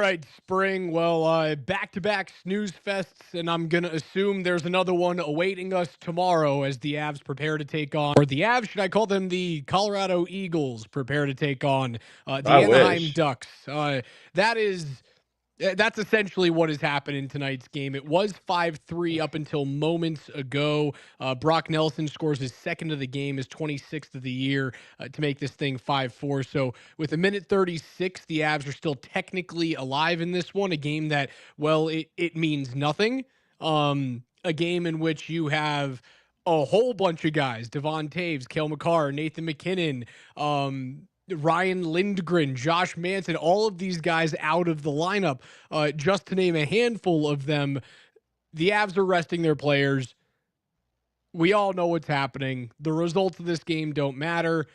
right, Spring. Well, back-to-back snooze fests, and I'm gonna assume there's another one awaiting us tomorrow as the Avs prepare to take on, or the Avs, should I call them the Colorado Eagles, prepare to take on I the Anaheim wish. Ducks. That is that's essentially what has happened in tonight's game. It was 5-3 up until moments ago. Brock Nelson scores his second of the game, his 26th of the year, to make this thing 5-4. So with a minute 36, the Avs are still technically alive in this one, a game that, well, it means nothing. A game in which you have a whole bunch of guys, Devon Taves, Cale Makar, Nathan McKinnon, Ryan Lindgren, Josh Manson, all of these guys out of the lineup, just to name a handful of them. The Avs are resting their players. We all know what's happening. The results of this game don't matter.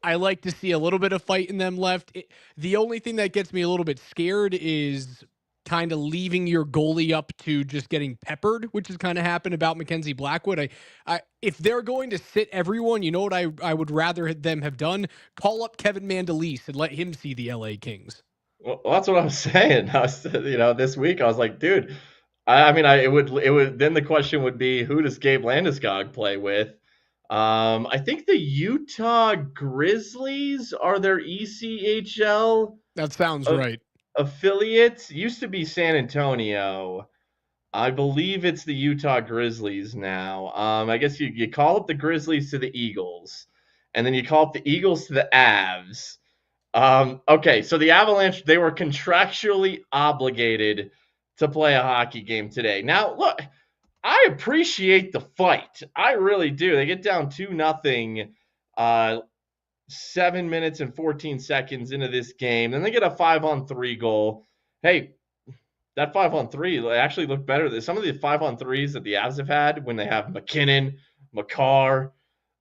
I like to see a little bit of fight in them left. The only thing that gets me a little bit scared is kind of leaving your goalie up to just getting peppered, which has kind of happened about Mackenzie Blackwood. If they're going to sit everyone, you know what I would rather them have done? Call up Kevin Mandolese and let him see the LA Kings. Well, that's what I was saying. This week I was like, dude. It would. Then the question would be, who does Gabe Landeskog play with? I think the Utah Grizzlies are their ECHL That sounds a- right. affiliate. Used to be San Antonio. I believe it's the Utah Grizzlies now. I guess you call up the Grizzlies to the Eagles, and then you call up the Eagles to the Avs. Okay, so the Avalanche, they were contractually obligated to play a hockey game today. Now, look, I appreciate the fight. I really do. They get down 2-0, 7 minutes and 14 seconds into this game. Then they get a 5-on-3 goal. Hey, that 5-on-3 actually looked better than some of the 5-on-3s that the Avs have had when they have McKinnon, Makar.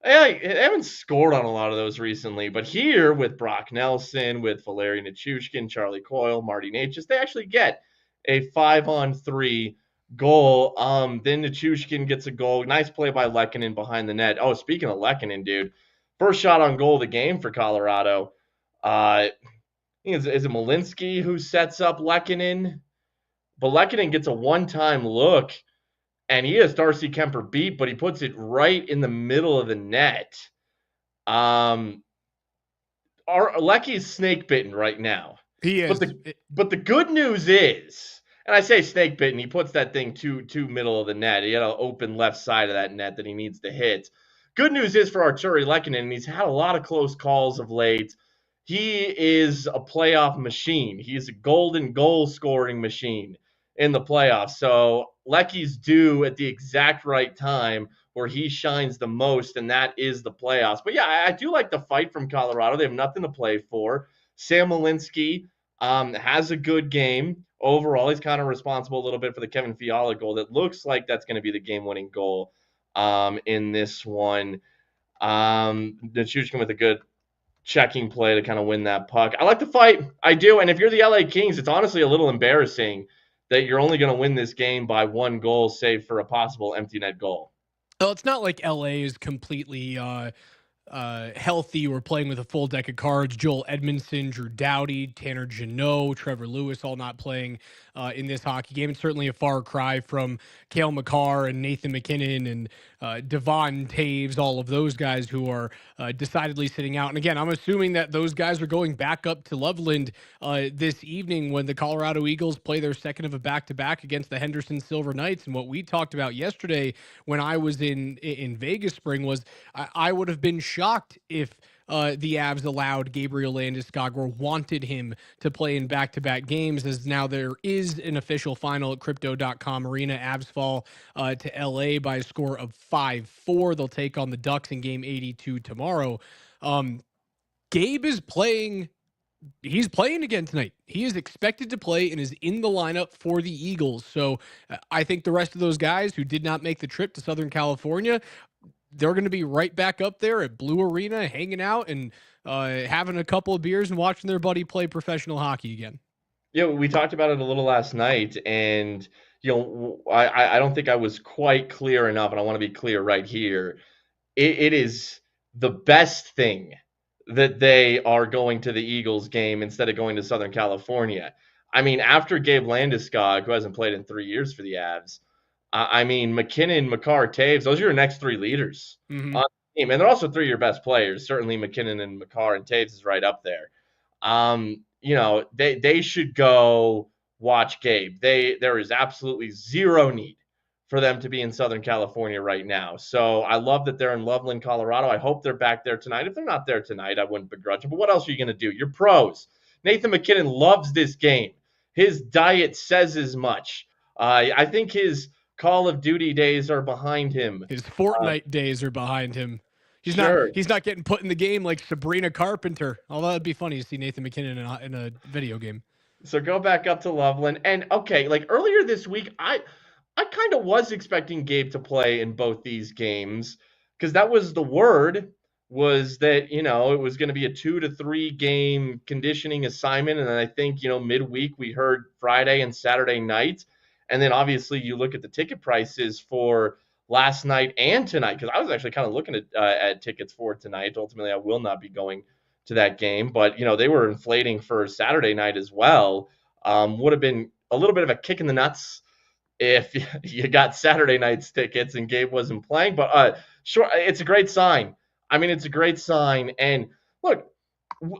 They haven't scored on a lot of those recently, but here with Brock Nelson, with Valeri Nichushkin, Charlie Coyle, Marty Natchez, they actually get a 5-on-3 goal. Then Nichushkin gets a goal. Nice play by Lehkonen behind the net. Oh, speaking of Lehkonen, dude, first shot on goal of the game for Colorado. Is it Malinsky who sets up Lehkonen? But Lehkonen gets a one-time look, and he has Darcy Kemper beat, but he puts it right in the middle of the net. Lecky's snake bitten right now. He But is. the good news is, and I say snake bitten, he puts that thing too middle of the net. He had an open left side of that net that he needs to hit. Good news is for Artturi Lehkonen, he's had a lot of close calls of late. He is a playoff machine. He's a golden goal scoring machine in the playoffs. So Lecky's due at the exact right time where he shines the most, and that is the playoffs. But yeah, I do like the fight from Colorado. They have nothing to play for. Sam Malinsky has a good game overall. He's kind of responsible a little bit for the Kevin Fiala goal. That looks like that's going to be the game-winning goal in this one. Nichushkin with a good checking play to kind of win that puck. I like the fight. I do. And if you're the LA Kings, it's honestly a little embarrassing that you're only going to win this game by one goal, save for a possible empty net goal. Well, it's not like LA is completely healthy or playing with a full deck of cards. Joel Edmondson, Drew Doughty, Tanner Jeannot, Trevor Lewis all not playing in this hockey game. It's certainly a far cry from Cale Makar and Nathan McKinnon and Devon Taves, all of those guys who are decidedly sitting out. And again, I'm assuming that those guys are going back up to Loveland this evening when the Colorado Eagles play their second of a back-to-back against the Henderson Silver Knights. And what we talked about yesterday when I was in Vegas, Spring, was I would have been shocked if the Avs allowed Gabriel Landeskog or wanted him to play in back-to-back games, as now there is an official final at Crypto.com Arena. Avs fall to LA by a score of 5-4. They'll take on the Ducks in game 82 tomorrow. Gabe is playing. He's playing again tonight. He is expected to play and is in the lineup for the Eagles. So I think the rest of those guys who did not make the trip to Southern California, they're going to be right back up there at Blue Arena, hanging out and having a couple of beers and watching their buddy play professional hockey again. Yeah, we talked about it a little last night, and I don't think I was quite clear enough, and I want to be clear right here. It is the best thing that they are going to the Eagles game instead of going to Southern California. I mean, after Gabe Landeskog, who hasn't played in 3 years for the Avs, I mean, McKinnon, Makar, Taves, those are your next three leaders Hmm. on the team. And they're also three of your best players. Certainly McKinnon and Makar and Taves is right up there. They should go watch Gabe. There is absolutely zero need for them to be in Southern California right now. So I love that they're in Loveland, Colorado. I hope they're back there tonight. If they're not there tonight, I wouldn't begrudge them. But what else are you going to do? You're pros. Nathan McKinnon loves this game. His diet says as much. I think his Call of Duty days are behind him. His Fortnite days are behind him. He's not Sure. he's not getting put in the game like Sabrina Carpenter. Although it'd be funny to see Nathan McKinnon in a video game. So go back up to Loveland. And okay, like earlier this week, I kind of was expecting Gabe to play in both these games because that was the word was that, it was going to be a 2 to 3 game conditioning assignment. And then I think, midweek we heard Friday and Saturday night. And then obviously you look at the ticket prices for last night and tonight because I was actually kind of looking at tickets for tonight. Ultimately, I will not be going to that game, but they were inflating for Saturday night as well. Would have been a little bit of a kick in the nuts if you got Saturday night's tickets and Gabe wasn't playing. But sure, it's a great sign. I mean, it's a great sign. And look,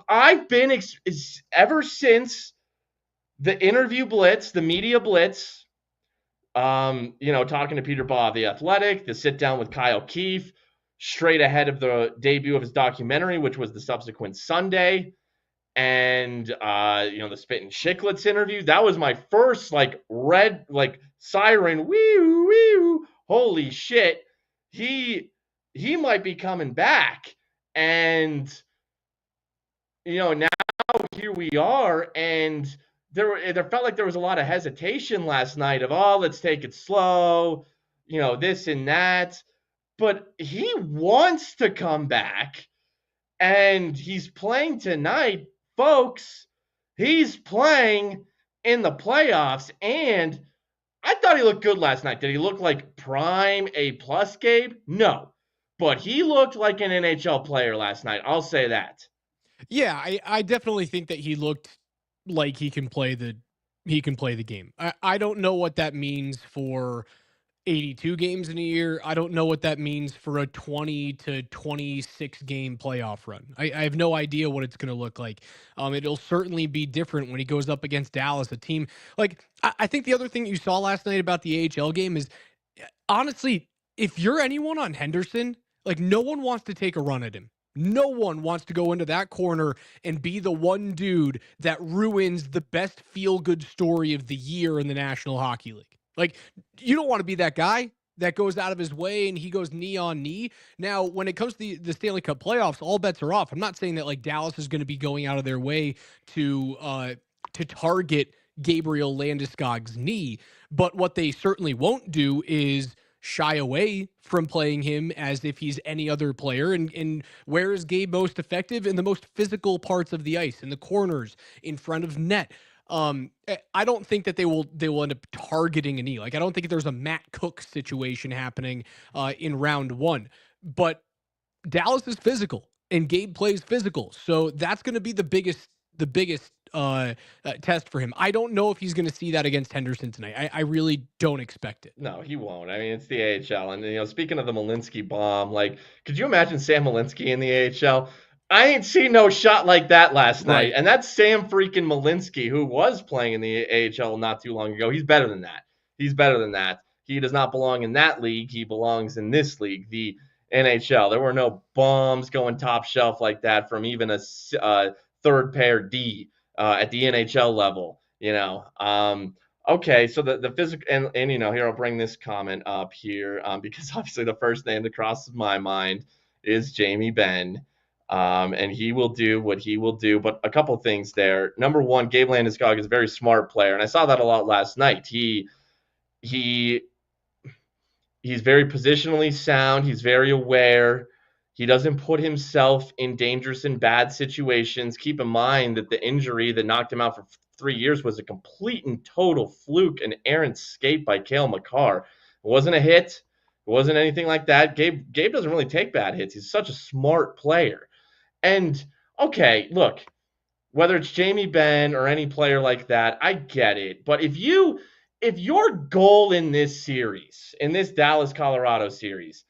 I've been ever since the interview blitz, the media blitz, talking to Peter Baugh, the Athletic, the sit down with Kyle Keefe, straight ahead of the debut of his documentary, which was the subsequent Sunday. And the Spit and Chicklets interview. That was my first red siren. Wee wee. Holy shit. He might be coming back. And now here we are, and there felt like there was a lot of hesitation last night of let's take it slow, this and that. But he wants to come back. And he's playing tonight, folks. He's playing in the playoffs, and I thought he looked good last night. Did he look like prime A+ Gabe? No, but he looked like an NHL player last night. I'll say that. Yeah, I definitely think that he looked like he can play the game. I don't know what that means for 82 games in a year. I don't know what that means for a 20 to 26 game playoff run. I have no idea what it's going to look like. It'll certainly be different when he goes up against Dallas, a team like I think the other thing you saw last night about the AHL game is honestly, if you're anyone on Henderson, like no one wants to take a run at him. No one wants to go into that corner and be the one dude that ruins the best feel good story of the year in the National Hockey League. Like, you don't want to be that guy that goes out of his way and he goes knee on knee. Now, when it comes to the Stanley Cup playoffs, all bets are off. I'm not saying that like Dallas is going to be going out of their way to target Gabriel Landeskog's knee, but what they certainly won't do is shy away from playing him as if he's any other player. And where is Gabe most effective? In the most physical parts of the ice, in the corners, in front of net. I don't think that they will end up targeting a knee. Like I don't think there's a Matt Cook situation happening in round one. But Dallas is physical and Gabe plays physical, so that's going to be the biggest test for him. I don't know if he's going to see that against Henderson tonight. I really don't expect it. No, he won't. I mean, it's the AHL. And, speaking of the Malinsky bomb, could you imagine Sam Malinsky in the AHL? I ain't seen no shot like that last night. Right. And that's Sam freaking Malinsky, who was playing in the AHL not too long ago. He's better than that. He's better than that. He does not belong in that league. He belongs in this league, the NHL. There were no bombs going top shelf like that from even a third pair D at the NHL level, Okay, so the physical and here I'll bring this comment up here because obviously the first name that crosses my mind is Jamie Benn, and he will do what he will do. But a couple things there. Number one, Gabe Landeskog is a very smart player, and I saw that a lot last night. He's very positionally sound. He's very aware. He doesn't put himself in dangerous and bad situations. Keep in mind that the injury that knocked him out for 3 years was a complete and total fluke, an errant escape by Cale Makar. It wasn't a hit. It wasn't anything like that. Gabe doesn't really take bad hits. He's such a smart player. And, okay, look, whether it's Jamie Benn or any player like that, I get it. But if your goal in this series, in this Dallas Colorado series,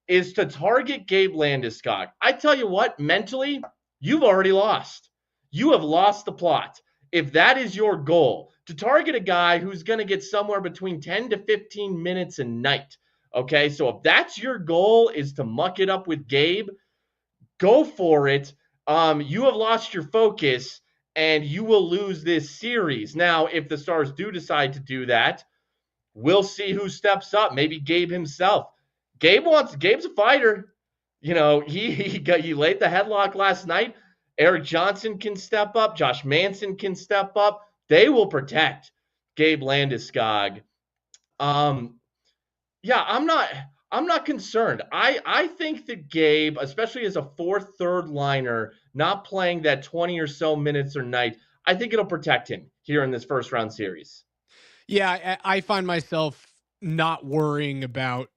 is to target Gabe Landeskog, I tell you what, mentally, you've already lost. You have lost the plot. If that is your goal, to target a guy who's going to get somewhere between 10 to 15 minutes a night. Okay, so if that's your goal, is to muck it up with Gabe, go for it. You have lost your focus and you will lose this series. Now, if the Stars do decide to do that, we'll see who steps up. Maybe Gabe himself. Gabe's a fighter. You know, he laid the headlock last night. Eric Johnson can step up. Josh Manson can step up. They will protect Gabe Landeskog. Um, yeah, I'm not concerned. I think that Gabe, especially as a fourth, third liner, not playing that 20 or so minutes or night, I think it'll protect him here in this first round series. Yeah, I find myself not worrying about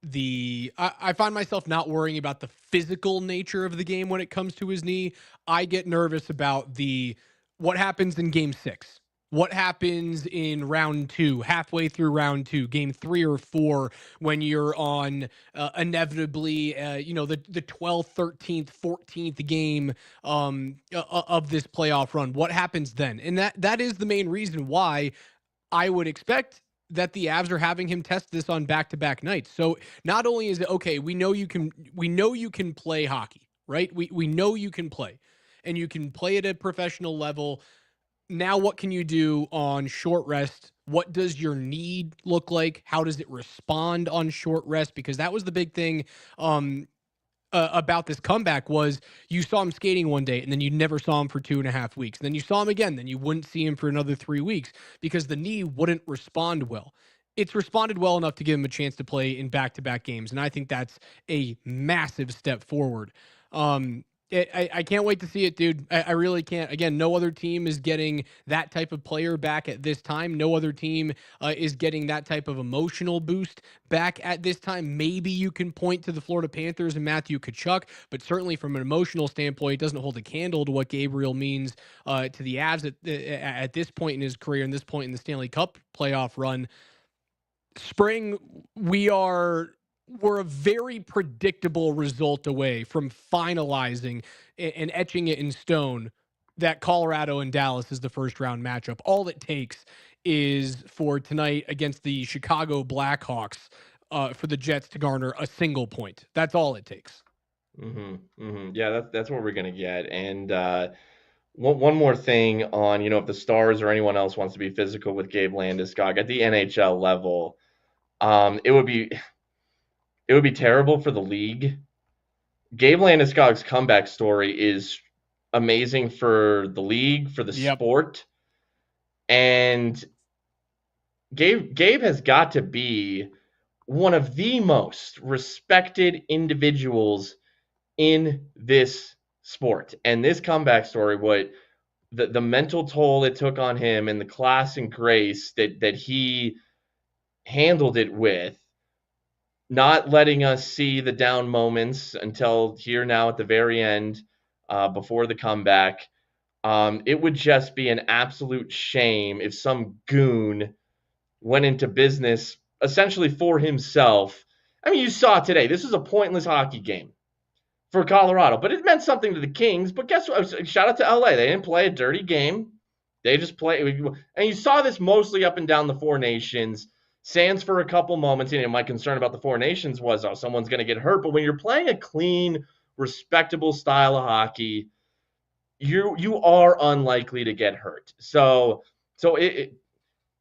I find myself not worrying about the physical nature of the game when it comes to his knee. I get nervous about the what happens in game 6. What happens in round 2, halfway through round 2, game 3 or 4 when you're on inevitably the 12th, 13th, 14th game of this playoff run. What happens then? And that is the main reason why I would expect that the Avs are having him test this on back-to-back nights. So not only is it okay, we know you can play hockey, right? We know you can play and you can play at a professional level. Now what can you do on short rest? What does your need look like? How does it respond on short rest? Because that was the big thing about this comeback was you saw him skating one day and then you never saw him for 2.5 weeks. Then you saw him again, then you wouldn't see him for another 3 weeks because the knee wouldn't respond well. It's responded well enough to give him a chance to play in back-to-back games, and I think that's a massive step forward. I can't wait to see it, dude. I really can't. Again, no other team is getting that type of player back at this time. No other team is getting that type of emotional boost back at this time. Maybe you can point to the Florida Panthers and Matthew Tkachuk, but certainly from an emotional standpoint, it doesn't hold a candle to what Gabriel means to the Avs at this point in his career and this point in the Stanley Cup playoff run. Spring, we're a very predictable result away from finalizing and etching it in stone that Colorado and Dallas is the first round matchup. All it takes is for tonight against the Chicago Blackhawks for the Jets to garner a single point. That's all it takes. Yeah, that's what we're gonna get. And one more thing on, if the Stars or anyone else wants to be physical with Gabe Landeskog at the NHL level, it would be terrible for the league. Gabe Landeskog's comeback story is amazing for the league, for the Yep. sport, and Gabe has got to be one of the most respected individuals in this sport. And this comeback story, what the mental toll it took on him and the class and grace that he handled it with, not letting us see the down moments until here now at the very end, before the comeback. It would just be an absolute shame if some goon went into business essentially for himself. I mean, you saw today, this was a pointless hockey game for Colorado, but it meant something to the Kings. But guess what? Shout out to LA. They didn't play a dirty game. They just play. And you saw this mostly up and down the Four Nations. Sands for a couple moments. My concern about the Four Nations was, someone's going to get hurt. But when you're playing a clean, respectable style of hockey, you are unlikely to get hurt. So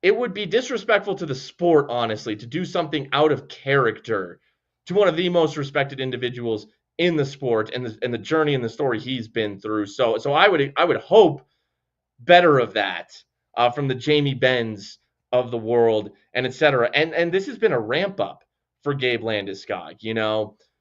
it would be disrespectful to the sport, honestly, to do something out of character to one of the most respected individuals in the sport and the journey and the story he's been through. So I would hope better of that from the Jamie Benns of the world and etc. And this has been a ramp up for Gabe Landeskog,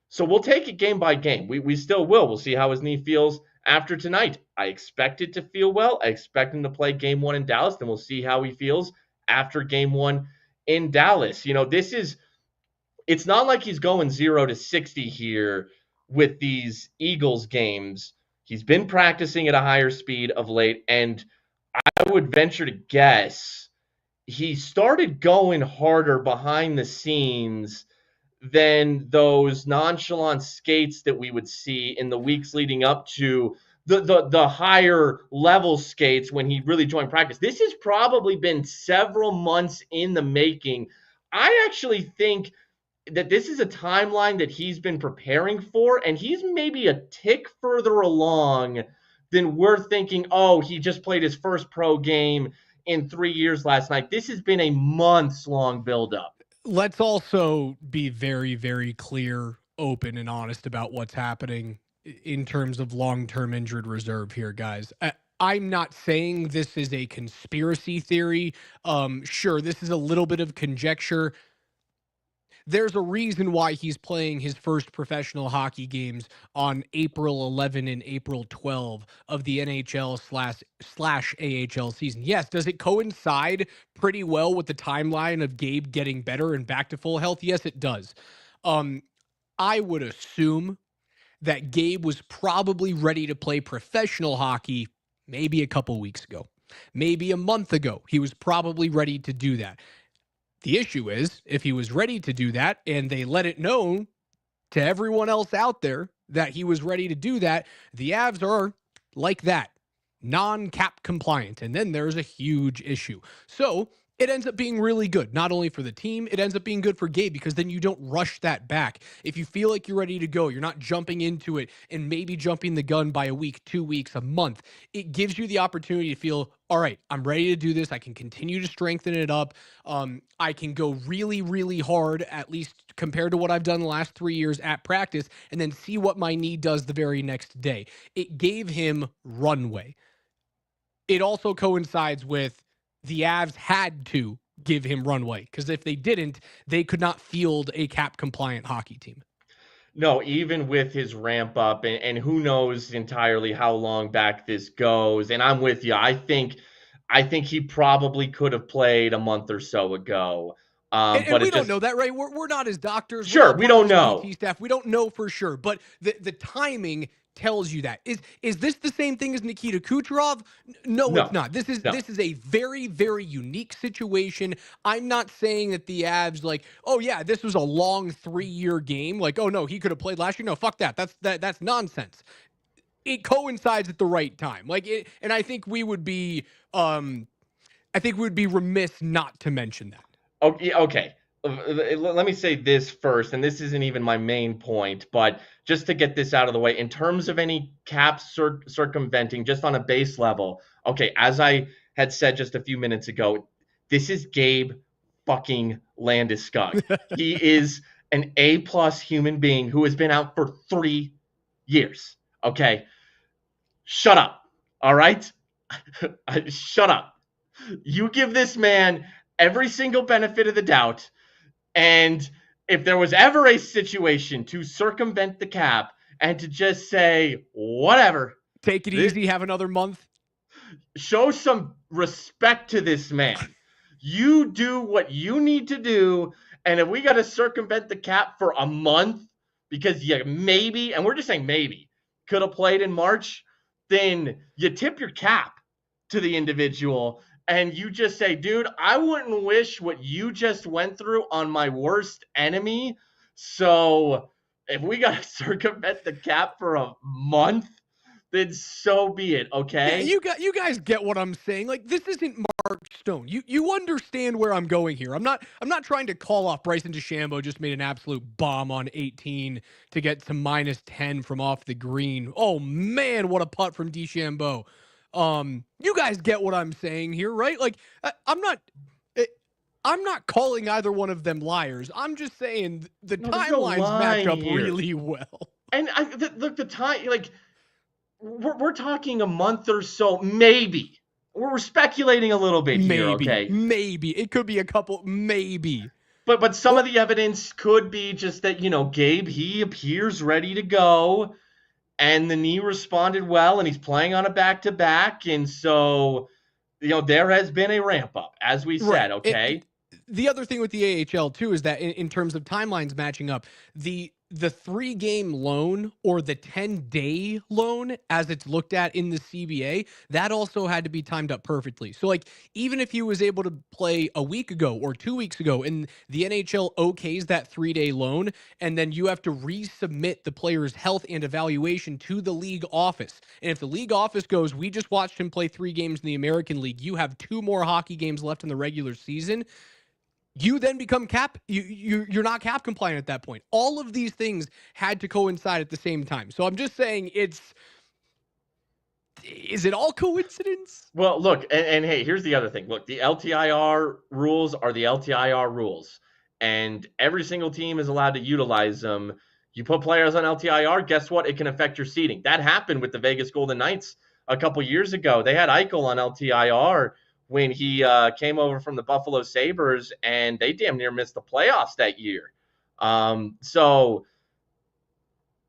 So we'll take it game by game. We still will. We'll see how his knee feels after tonight. I expect it to feel well. I expect him to play game 1 in Dallas. Then we'll see how he feels after game 1 in Dallas. It's not like he's going 0 to 60 here with these Eagles games. He's been practicing at a higher speed of late, and I would venture to guess he started going harder behind the scenes than those nonchalant skates that we would see in the weeks leading up to the higher level skates when he really joined practice. This has probably been several months in the making. I actually think that this is a timeline that he's been preparing for, and he's maybe a tick further along than we're thinking. Oh, he just played his first pro game in 3 years last night. This has been a months long buildup. Let's also be very, very clear, open, and honest about what's happening in terms of long-term injured reserve here, guys. I'm not saying this is a conspiracy theory. Sure, this is a little bit of conjecture. There's a reason why he's playing his first professional hockey games on April 11 and April 12 of the NHL slash AHL season. Yes, does it coincide pretty well with the timeline of Gabe getting better and back to full health? Yes, it does. Um, I would assume that Gabe was probably ready to play professional hockey maybe a couple weeks ago, maybe a month ago. He was probably ready to do that. The issue is, if he was ready to do that and they let it known to everyone else out there that he was ready to do that, the Avs are like that, non-cap compliant. And then there's a huge issue. So it ends up being really good, not only for the team, it ends up being good for Gabe because then you don't rush that back. If you feel like you're ready to go, you're not jumping into it and maybe jumping the gun by a week, 2 weeks, a month. It gives you the opportunity to feel, all right, I'm ready to do this. I can continue to strengthen it up. I can go really, really hard, at least compared to what I've done the last 3 years at practice, and then see what my knee does the very next day. It gave him runway. It also coincides with the Avs had to give him runway because if they didn't, they could not field a cap compliant hockey team. No, even with his ramp up, and who knows entirely how long back this goes. And I'm with you. I think he probably could have played a month or so ago. And But we it don't just know that, right? We're not his doctors. We're sure not we part of don't his know. PT staff. We don't know for sure. But the timing tells you that. Is this the same thing as Nikita Kucherov? No, it's No, not. This is no. this is a very, very unique situation. I'm not saying that the Avs like, oh yeah, this was a long 3-year game. Like, oh no, he could have played last year. No, fuck that. That's nonsense. It coincides at the right time. Like it, and I think we would be remiss not to mention that. Okay. Let me say this first, and this isn't even my main point, but just to get this out of the way, in terms of any cap circumventing, just on a base level, okay, as I had said just a few minutes ago, this is Gabe fucking Landeskog. He is an A+ human being who has been out for 3 years. Okay, shut up. All right, shut up. You give this man every single benefit of the doubt. And if there was ever a situation to circumvent the cap and to just say, whatever, Take it this, easy, have another month. show some respect to this man. You do what you need to do. And if we got to circumvent the cap for a month because you maybe, and we're just saying maybe, could have played in March, then you tip your cap to the individual and you just say, dude, I wouldn't wish what you just went through on my worst enemy. So if we got to circumvent the cap for a month, then so be it, Yeah, okay? you guys get what I'm saying. Like this isn't Mark Stone. You understand where I'm going here. I'm not trying to call off Bryson DeChambeau just made an absolute bomb on 18 to get to -10 from off the green. Oh man, what a putt from DeChambeau. You guys get what I'm saying here, right? Like eh, I'm not calling either one of them liars. I'm just saying the No, there's no timelines match line up here. really well. And look, the time, like, we're talking a month or so, maybe. We're speculating a little bit here, okay? Maybe. It could be a couple, maybe. But some Or of the evidence could be just that, Gabe, he appears ready to go, and the knee responded well, and he's playing on a back-to-back, and so, there has been a ramp-up, as we said, right. okay? The other thing with the AHL too is that in terms of timelines matching up, the the 3-game loan or the 10-day loan, as it's looked at in the CBA, that also had to be timed up perfectly. So, like, even if he was able to play a week ago or 2 weeks ago, and the NHL okays that 3-day loan, and then you have to resubmit the player's health and evaluation to the league office. And if the league office goes, we just watched him play 3 games in the American League, you have 2 more hockey games left in the regular season, you then become you're not cap compliant at that point. All of these things had to coincide at the same time. So I'm just saying, is it all coincidence? Well, look, and hey, here's the other thing. Look, the LTIR rules are the LTIR rules, and every single team is allowed to utilize them. You put players on LTIR, guess what? It can affect your seating. That happened with the Vegas Golden Knights a couple years ago. They had Eichel on LTIR when he came over from the Buffalo Sabres, and they damn near missed the playoffs that year. So,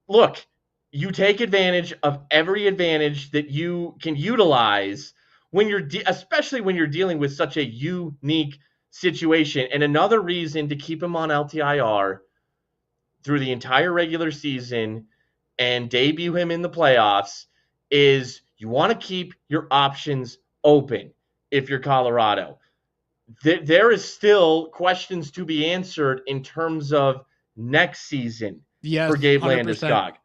look, you take advantage of every advantage that you can utilize when especially when you're dealing with such a unique situation. And another reason to keep him on LTIR through the entire regular season and debut him in the playoffs is you want to keep your options open if you're Colorado. There is still questions to be answered in terms of next season Yes, for Gabe 100%. Landeskog.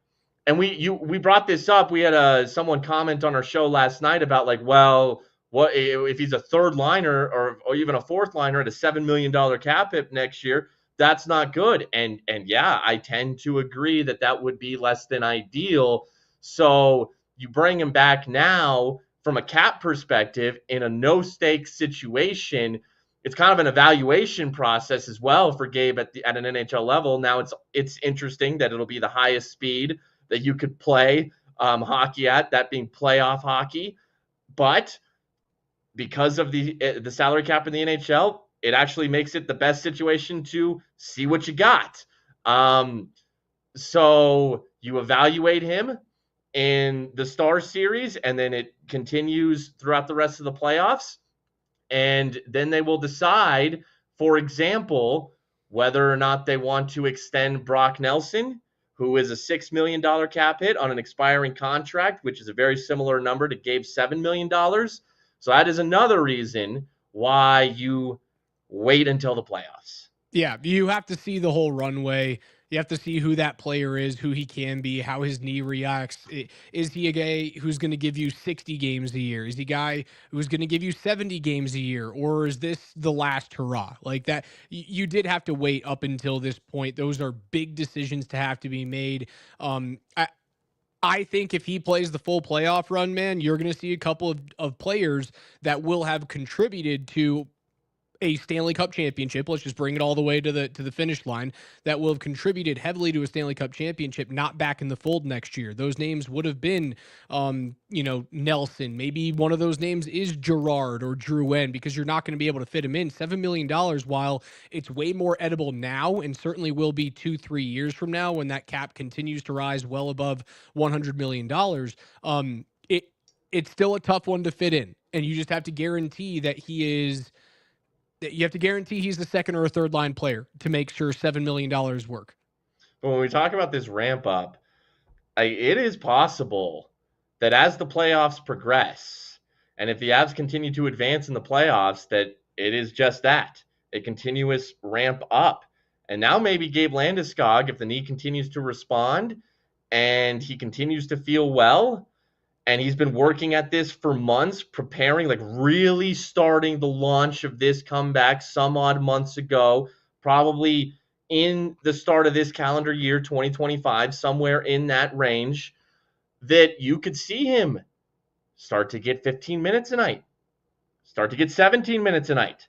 And we brought this up. We had someone comment on our show last night about, like, well, what if he's a third liner or even a fourth liner at a $7 million cap hit next year? That's not good. And yeah, I tend to agree that would be less than ideal. So you bring him back now from a cap perspective in a no stakes situation. It's kind of an evaluation process as well for Gabe at an NHL level. Now it's interesting that it'll be the highest speed that you could play hockey at, that being playoff hockey. But because of the salary cap in the NHL, it actually makes it the best situation to see what you got. So you evaluate him in the Star Series, and then it continues throughout the rest of the playoffs. And then they will decide, for example, whether or not they want to extend Brock Nelson, who is a $6 million cap hit on an expiring contract, which is a very similar number to Gabe's $7 million. So that is another reason why you wait until the playoffs. Yeah, you have to see the whole runway. You have to see who that player is, who he can be, how his knee reacts. Is he a guy who's going to give you 60 games a year? Is he a guy who's going to give you 70 games a year? Or is this the last hurrah? Like that, you did have to wait up until this point. Those are big decisions to have to be made. I think if he plays the full playoff run, man, you're going to see a couple of players that will have contributed to a Stanley Cup championship. Let's just bring it all the way to the finish line. That will have contributed heavily to a Stanley Cup championship, not back in the fold next year. Those names would have been, Nelson. Maybe one of those names is Gerard or Drouin, because you're not going to be able to fit him in. $7 million, while it's way more edible now, and certainly will be 2-3 years from now when that cap continues to rise well above $100 million. It's still a tough one to fit in, and you just have to guarantee that you have to guarantee he's the second or a third line player to make sure $7 million work. But when we talk about this ramp up, it is possible that as the playoffs progress, and if the Avs continue to advance in the playoffs, that it is just that, a continuous ramp up. And now maybe Gabe Landeskog, if the knee continues to respond and he continues to feel well, and he's been working at this for months, preparing, like really starting the launch of this comeback some odd months ago, probably in the start of this calendar year, 2025, somewhere in that range, that you could see him start to get 15 minutes a night, start to get 17 minutes a night,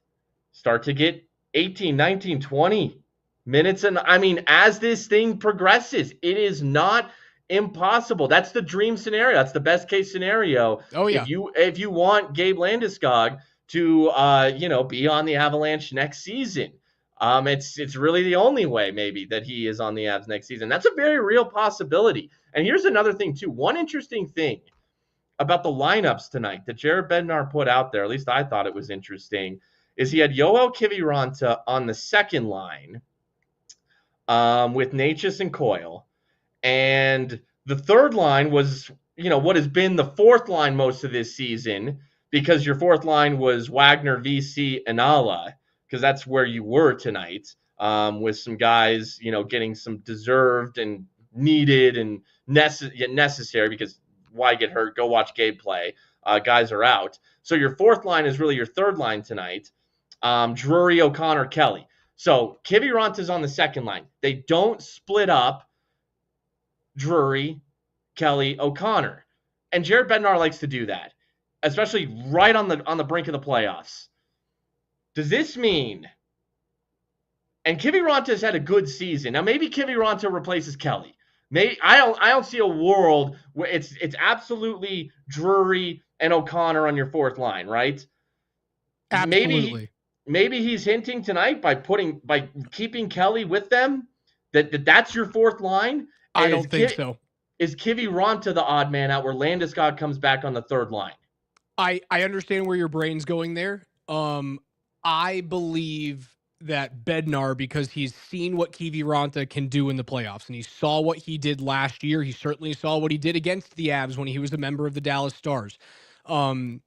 start to get 18, 19, 20 minutes. And I mean, as this thing progresses, it is not impossible. That's the dream scenario. That's the best case scenario. Oh yeah. If you want Gabe Landeskog to be on the Avalanche next season, it's really the only way maybe that he is on the Avs next season. That's a very real possibility. And here's another thing too. One interesting thing about the lineups tonight that Jared Bednar put out there, at least I thought it was interesting, is he had Yoel Kiviranta on the second line, with Natchez and Coyle. And the third line was, what has been the fourth line most of this season, because your fourth line was Wagner, VC, and Ala, because that's where you were tonight, with some guys, getting some deserved and needed and necessary, because why get hurt? Go watch Gabe play. Guys are out. So your fourth line is really your third line tonight. Drury, O'Connor, Kelly. So Kiviranta's on the second line. They don't split up Drury, Kelly, O'Connor. And Jared Bednar likes to do that, especially right on the brink of the playoffs. Does this mean? And Kiviranta's had a good season. Now maybe Kiviranta replaces Kelly. Maybe I don't see a world where it's absolutely Drury and O'Connor on your fourth line, right? Maybe Absolutely. maybe he's hinting tonight by keeping Kelly with them that's your fourth line. I And don't think so. is Kiviranta the odd man out where Landeskog comes back on the third line? I understand where your brain's going there. I believe that Bednar, because he's seen what Kiviranta can do in the playoffs, and he saw what he did last year. He certainly saw what he did against the Avs when he was a member of the Dallas Stars. Um,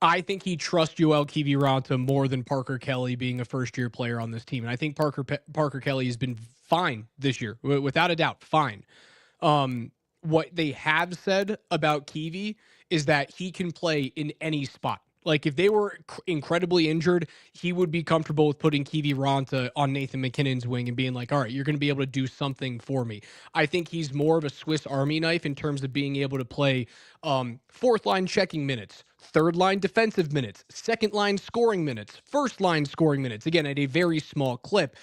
I think he trusts Joel Kiviranta more than Parker Kelly being a first-year player on this team, and I think Parker Kelly has been fine this year, without a doubt, fine. What they have said about Kiwi is that he can play in any spot. Like if they were incredibly injured, he would be comfortable with putting Kiviranta on Nathan McKinnon's wing and being like, all right, you're going to be able to do something for me. I think he's more of a Swiss Army knife in terms of being able to play fourth line checking minutes, third line defensive minutes, second line scoring minutes, first line scoring minutes, again, at a very small clip.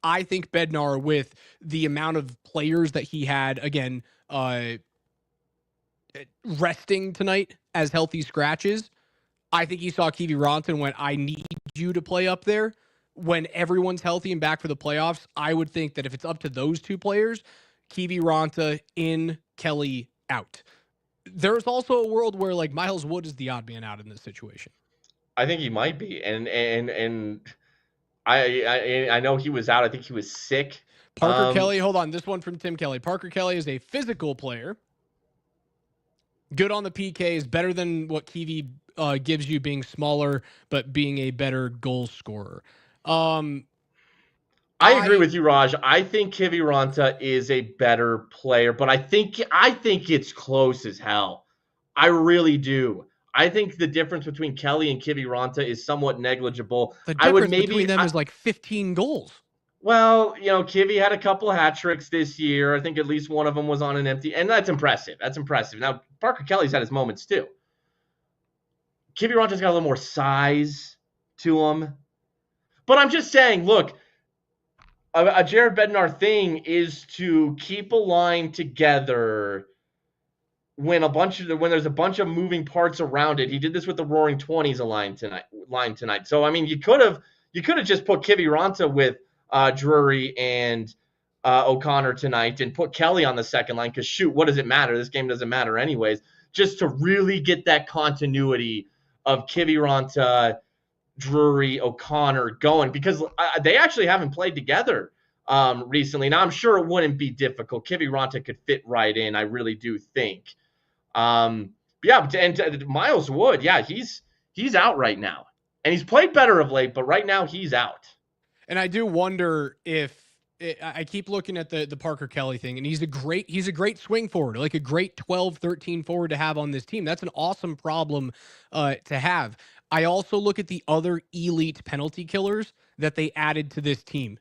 I think Bednar, with the amount of players that he had, again, resting tonight as healthy scratches, I think he saw Kiviranta and went, I need you to play up there. When everyone's healthy and back for the playoffs, I would think that if it's up to those two players, Kiviranta in, Kelly out. There's also a world where like Miles Wood is the odd man out in this situation. I think he might be, and I know he was out. I think he was sick. Parker Kelly, hold on. This one from Tim Kelly. Parker Kelly is a physical player. Good on the PK, is better than what Kiwi gives you, being smaller, but being a better goal scorer. I agree with you, Raj. I think Kiviranta is a better player, but I think it's close as hell. I really do. I think the difference between Kelly and Kiviranta is somewhat negligible. The I would difference between them is like 15 goals. Well, Kivy had a couple hat tricks this year. I think at least one of them was on an empty, and that's impressive. That's impressive. Now, Parker Kelly's had his moments too. Kiviranta's got a little more size to him. But I'm just saying, look, a Jared Bednar thing is to keep a line together when there's a bunch of moving parts around it. He did this with the Roaring 20s line tonight. So I mean, you could have just put Kiviranta with Drury and O'Connor tonight and put Kelly on the second line, because shoot, what does it matter? This game doesn't matter anyways. Just to really get that continuity of Kiviranta, Drury, O'Connor going, because they actually haven't played together recently. Now, I'm sure it wouldn't be difficult. Kiviranta could fit right in, I really do think. And Miles Wood, yeah, he's out right now. And he's played better of late, but right now he's out. And I do wonder if I keep looking at the Parker Kelly thing, and he's a great swing forward, like a great 12, 13 forward to have on this team. That's an awesome problem to have. I also look at the other elite penalty killers that they added to this team.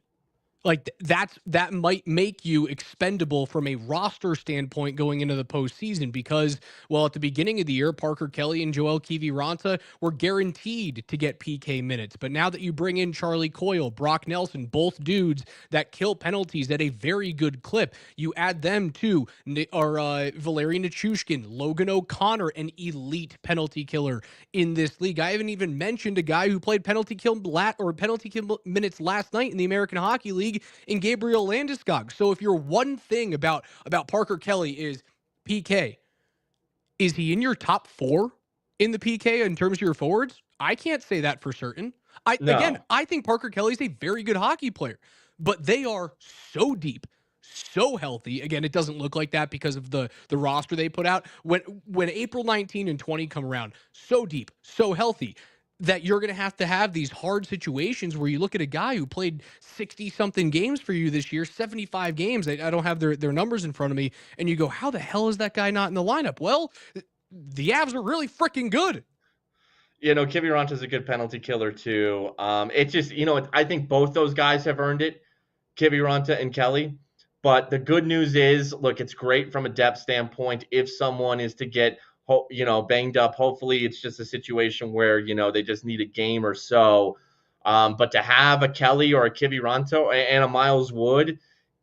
Like that might make you expendable from a roster standpoint going into the postseason, because, well, at the beginning of the year, Parker Kelly and Joel Kiviranta were guaranteed to get PK minutes. But now that you bring in Charlie Coyle, Brock Nelson, both dudes that kill penalties at a very good clip, you add them to Valeri Nichushkin, Logan O'Connor, an elite penalty killer in this league. I haven't even mentioned a guy who played penalty kill minutes last night in the American Hockey League in Gabriel Landeskog. So if your one thing about Parker Kelly is PK, is he in your top 4 in the PK in terms of your forwards? I can't say that for certain. No. Again, I think Parker Kelly is a very good hockey player. but they are so deep, so healthy. Again, it doesn't look like that because of the roster they put out. When April 19 and 20 come around, so deep, so healthy that you're going to have these hard situations where you look at a guy who played 60 something games for you this year, 75 games. I don't have their numbers in front of me. And you go, how the hell is that guy not in the lineup? Well, the Avs are really freaking good. Kiviranta is a good penalty killer too. It's just, I think both those guys have earned it, Kiviranta and Kelly. But the good news is, look, it's great from a depth standpoint. If someone is to get, banged up, hopefully it's just a situation where, they just need a game or so. But to have a Kelly or a Kiviranta and a Miles Wood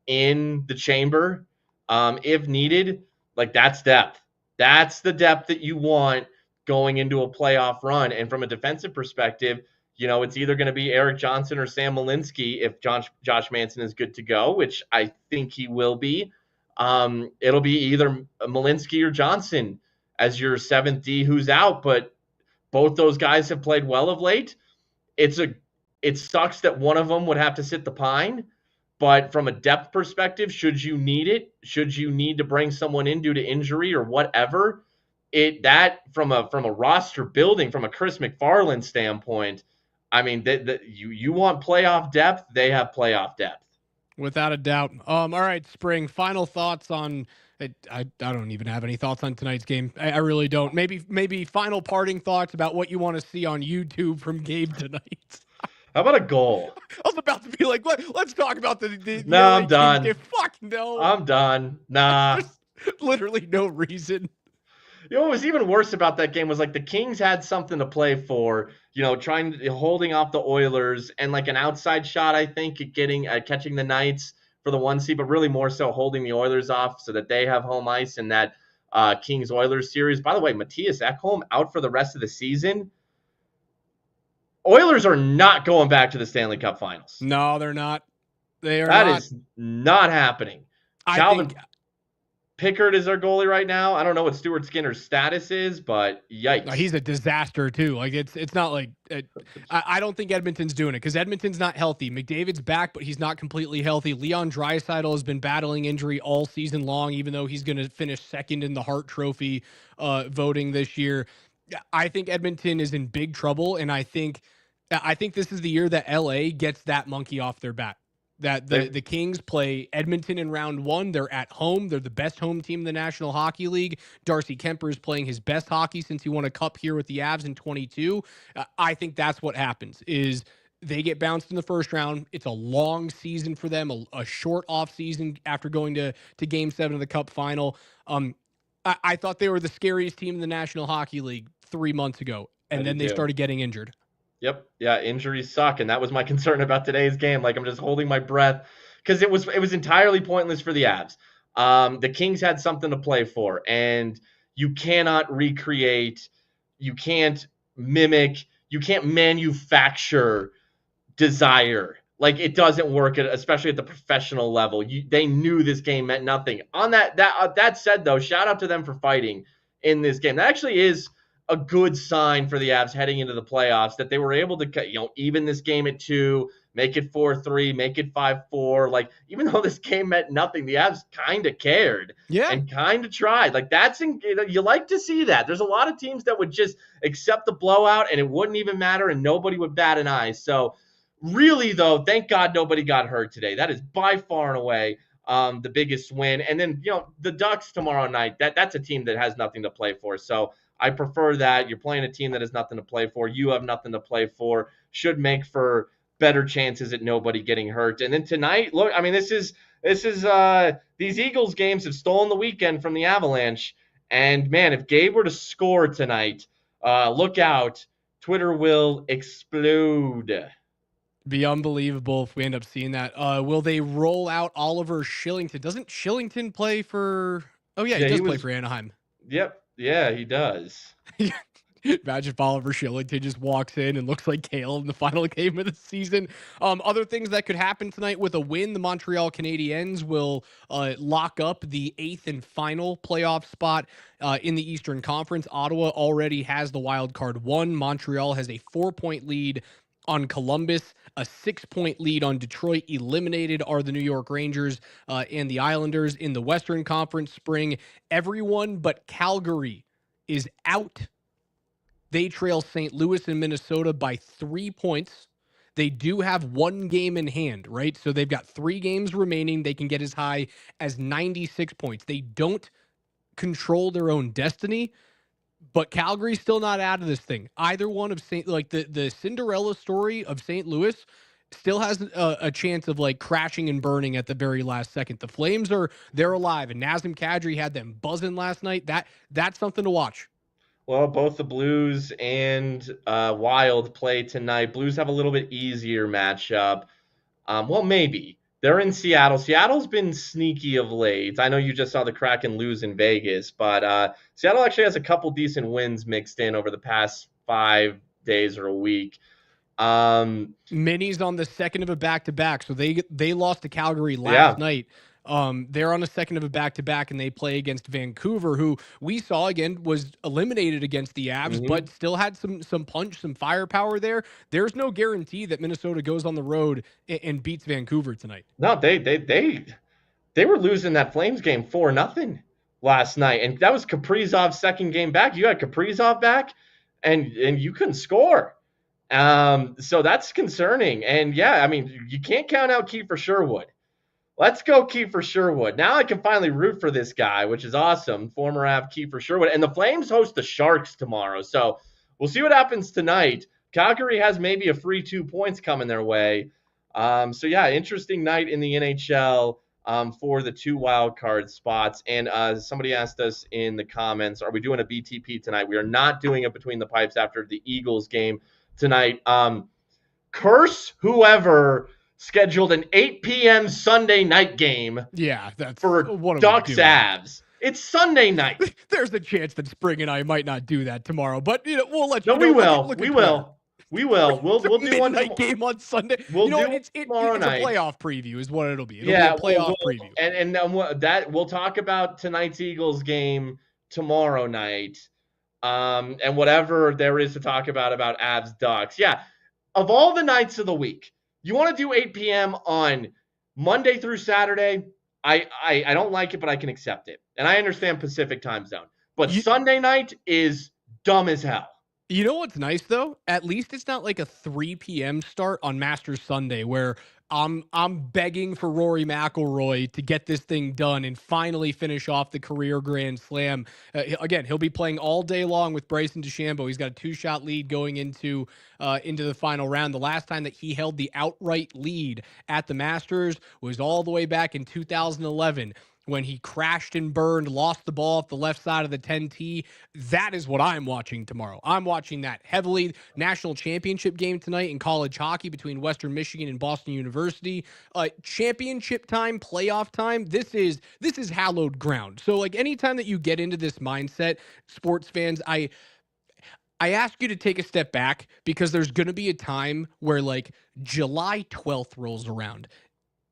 in the chamber, if needed, like that's depth. That's the depth that you want going into a playoff run. And from a defensive perspective, it's either going to be Eric Johnson or Sam Malinsky if Josh Manson is good to go, which I think he will be. It'll be either Malinsky or Johnson as your 7th D who's out, but both those guys have played well of late. It sucks that one of them would have to sit the pine, but from a depth perspective, should you need to bring someone in due to injury or whatever, from a roster building, from a Chris McFarland standpoint, I mean, you want playoff depth, they have playoff depth. Without a doubt. All right, Spring. Final thoughts on it. I don't even have any thoughts on tonight's game. I really don't. Maybe final parting thoughts about what you want to see on YouTube from Gabe tonight. How about a goal? I was about to be like, let's talk about the No, LA I'm done. Kings game. Fuck no. I'm done. Nah. There's literally no reason. What was even worse about that game was like the Kings had something to play for, holding off the Oilers and like an outside shot, I think, catching the Knights for the 1 seed, but really more so holding the Oilers off so that they have home ice in that Kings Oilers series. By the way, Matthias Ekholm out for the rest of the season. Oilers are not going back to the Stanley Cup Finals. No, they're not. That is not happening. Calvin Pickard is our goalie right now. I don't know what Stuart Skinner's status is, but yikes. No, he's a disaster too. Like it's not like I don't think Edmonton's doing it because Edmonton's not healthy. McDavid's back, but he's not completely healthy. Leon Draisaitl has been battling injury all season long, even though he's going to finish second in the Hart Trophy voting this year. I think Edmonton is in big trouble, and I think this is the year that LA gets that monkey off their back. That the Kings play Edmonton in round 1. They're at home. They're the best home team in the National Hockey League. Darcy Kemper is playing his best hockey since he won a cup here with the Avs in 22. I think that's what happens is they get bounced in the first round. It's a long season for them, a short off season after going to Game 7 of the Cup final. I thought they were the scariest team in the National Hockey League 3 months ago, and then they started getting injured. Yep. Yeah, injuries suck, and that was my concern about today's game. Like I'm just holding my breath because it was entirely pointless for the Avs. The Kings had something to play for, and you cannot recreate, you can't mimic, you can't manufacture desire. Like it doesn't work, especially at the professional level. They knew this game meant nothing. On that said, though, shout out to them for fighting in this game. That actually is a good sign for the Avs heading into the playoffs that they were able to, even this game at 2, make it 4-3, make it 5-4. Like, even though this game meant nothing, the Avs kind of cared and kind of tried. Like, you like to see that. There's a lot of teams that would just accept the blowout and it wouldn't even matter and nobody would bat an eye. So, really, though, thank God nobody got hurt today. That is by far and away the biggest win. And then, the Ducks tomorrow night, that's a team that has nothing to play for. So, I prefer that. You're playing a team that has nothing to play for. You have nothing to play for. Should make for better chances at nobody getting hurt. And then tonight, look, I mean, this is these Eagles games have stolen the weekend from the Avalanche. And man, if Gabe were to score tonight, look out. Twitter will explode. Be unbelievable if we end up seeing that. Will they roll out Oliver Shillington? Doesn't Shillington play for? Oh yeah, he does play for Anaheim. Yep. Yeah, he does. Imagine if Oliver Shillington just walks in and looks like Kale in the final game of the season. Other things that could happen tonight with a win, the Montreal Canadiens will lock up the 8th and final playoff spot in the Eastern Conference. Ottawa already has the wild card 1. Montreal has a 4-point lead on Columbus, a 6-point lead on Detroit. Eliminated are the New York Rangers and the Islanders in the Western Conference. Spring, everyone but Calgary is out. They trail St. Louis and Minnesota by 3 points. They do have one game in hand, right? So they've got 3 games remaining. They can get as high as 96 points. They don't control their own destiny, but Calgary's still not out of this thing. Either one of the Cinderella story of St. Louis still has a chance of like crashing and burning at the very last second. The Flames they're alive, and Nazem Kadri had them buzzing last night. That's something to watch. Well, both the Blues and Wild play tonight. Blues have a little bit easier matchup. Well, maybe. They're in Seattle. Seattle's been sneaky of late. I know you just saw the Kraken lose in Vegas, but Seattle actually has a couple decent wins mixed in over the past 5 days or a week. Minnie's on the second of a back-to-back, so they lost to Calgary Yeah. last night. They're on a second of a back-to-back, and they play against Vancouver, who we saw again was eliminated against the Avs, but still had some punch, some firepower there. There's no guarantee that Minnesota goes on the road and beats Vancouver tonight. No, they were losing that Flames game 4-0 last night, and that was Kaprizov's second game back. You had Kaprizov back, and you couldn't score. So that's concerning. And yeah, I mean, you can't count out Kiefer Sherwood. Let's go Kiefer Sherwood. Now I can finally root for this guy, which is awesome. Former Av Kiefer Sherwood. And the Flames host the Sharks tomorrow. So we'll see what happens tonight. Calgary has maybe a free 2 points coming their way. So yeah, interesting night in the NHL for the 2 wild card spots. And somebody asked us in the comments, are we doing a BTP tonight? We are not doing it between the pipes after the Eagles game tonight. Curse whoever scheduled an 8 p.m. Sunday night game. Yeah, that's for Ducks Avs. It's Sunday night. There's a chance that Spring and I might not do that tomorrow, but we'll let you know. We will. We will. We'll do one night game on Sunday. We'll do it's tomorrow night. A playoff preview is what it'll be. It'll be a playoff preview. And that we'll talk about tonight's Eagles game tomorrow night. And whatever there is to talk about Avs Ducks. Yeah. Of all the nights of the week, you want to do 8 p.m. on Monday through Saturday? I don't like it, but I can accept it. And I understand Pacific time zone. But Sunday night is dumb as hell. You know what's nice, though? At least it's not like a 3 p.m. start on Masters Sunday where I'm begging for Rory McIlroy to get this thing done and finally finish off the career Grand Slam. Again, he'll be playing all day long with Bryson DeChambeau. He's got a 2-shot lead going into the final round. The last time that he held the outright lead at the Masters was all the way back in 2011. When he crashed and burned, lost the ball off the left side of the 10T. That is what I'm watching tomorrow. I'm watching that heavily. National championship game tonight in college hockey between Western Michigan and Boston University. Championship time, playoff time. This is hallowed ground. So like anytime that you get into this mindset, sports fans, I ask you to take a step back because there's going to be a time where like July 12th rolls around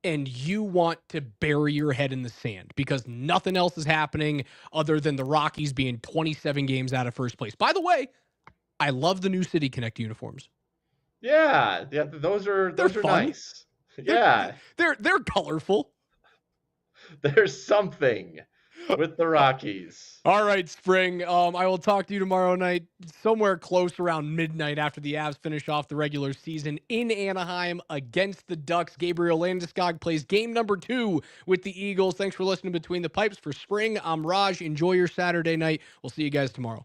and you want to bury your head in the sand because nothing else is happening other than the Rockies being 27 games out of first place. By the way, I love the new City Connect uniforms. Yeah, those are nice. Yeah. They're colorful. There's something with the Rockies. All right, Spring. I will talk to you tomorrow night, somewhere close around midnight after the Avs finish off the regular season in Anaheim against the Ducks. Gabriel Landeskog plays game number 2 with the Eagles. Thanks for listening Between the Pipes. For Spring, I'm Raj. Enjoy your Saturday night. We'll see you guys tomorrow.